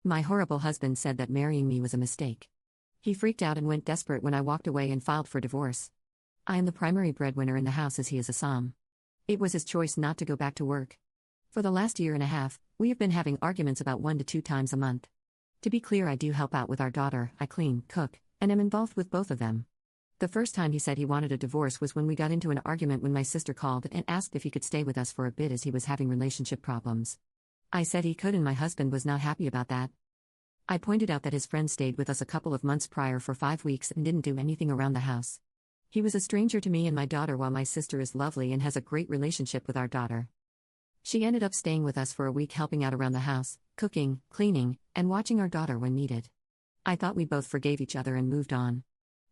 My horrible husband said that marrying me was a mistake. He freaked out and went desperate when I walked away and filed for divorce. I am the primary breadwinner in the house as he is a Som. It was his choice not to go back to work. For the last year and a half, we have been having arguments about 1 to 2 times a month. To be clear, I do help out with our daughter, I clean, cook, and am involved with both of them. The first time he said he wanted a divorce was when we got into an argument when my sister called and asked if he could stay with us for a bit as he was having relationship problems. I said he could and my husband was not happy about that. I pointed out that his friend stayed with us a couple of months prior for 5 weeks and didn't do anything around the house. He was a stranger to me and my daughter while my sister is lovely and has a great relationship with our daughter. She ended up staying with us for a week helping out around the house, cooking, cleaning, and watching our daughter when needed. I thought we both forgave each other and moved on.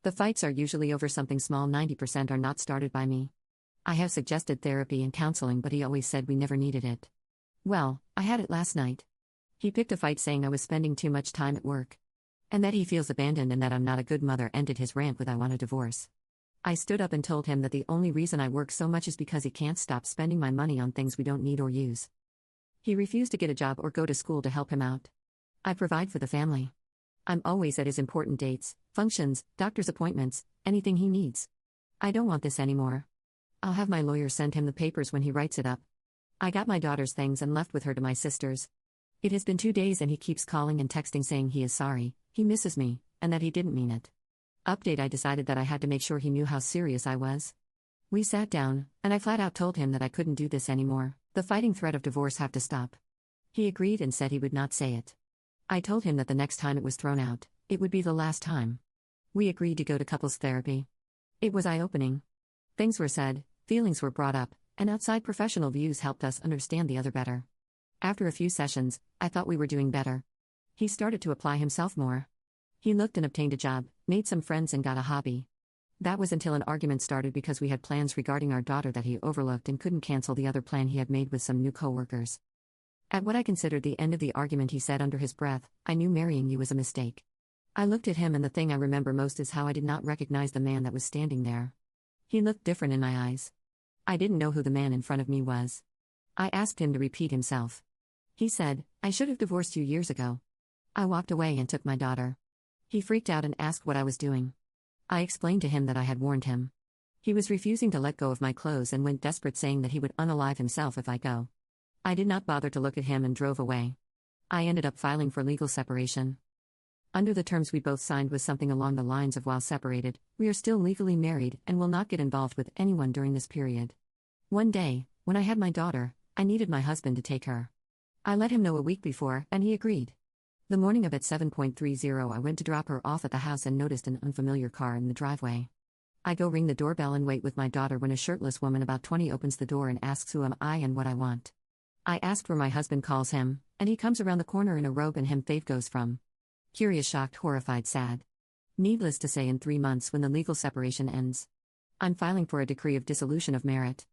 The fights are usually over something small. 90% are not started by me. I have suggested therapy and counseling but he always said we never needed it. Well, I had it last night. He picked a fight saying I was spending too much time at work. And that he feels abandoned and that I'm not a good mother. Ended his rant with I want a divorce. I stood up and told him that the only reason I work so much is because he can't stop spending my money on things we don't need or use. He refused to get a job or go to school to help him out. I provide for the family. I'm always at his important dates, functions, doctor's appointments, anything he needs. I don't want this anymore. I'll have my lawyer send him the papers when he writes it up. I got my daughter's things and left with her to my sister's. It has been 2 days and he keeps calling and texting saying he is sorry, he misses me, and that he didn't mean it. Update: I decided that I had to make sure he knew how serious I was. We sat down, and I flat out told him that I couldn't do this anymore, the fighting threat of divorce have to stop. He agreed and said he would not say it. I told him that the next time it was thrown out, it would be the last time. We agreed to go to couples therapy. It was eye-opening. Things were said, feelings were brought up, and outside professional views helped us understand the other better. After a few sessions, I thought we were doing better. He started to apply himself more. He looked and obtained a job, made some friends and got a hobby. That was until an argument started because we had plans regarding our daughter that he overlooked and couldn't cancel the other plan he had made with some new coworkers. At what I considered the end of the argument he said under his breath, I knew marrying you was a mistake. I looked at him and the thing I remember most is how I did not recognize the man that was standing there. He looked different in my eyes. I didn't know who the man in front of me was. I asked him to repeat himself. He said, I should have divorced you years ago. I walked away and took my daughter. He freaked out and asked what I was doing. I explained to him that I had warned him. He was refusing to let go of my clothes and went desperate saying that he would unalive himself if I go. I did not bother to look at him and drove away. I ended up filing for legal separation. Under the terms we both signed was something along the lines of while separated, we are still legally married and will not get involved with anyone during this period. One day, when I had my daughter, I needed my husband to take her. I let him know a week before, and he agreed. The morning of at 7:30 I went to drop her off at the house and noticed an unfamiliar car in the driveway. I go ring the doorbell and wait with my daughter when a shirtless woman about 20 opens the door and asks who am I and what I want. I asked where my husband calls him, and he comes around the corner in a robe and him fave goes from. Curious, shocked, horrified, sad. Needless to say, in 3 months when the legal separation ends, I'm filing for a decree of dissolution of merit.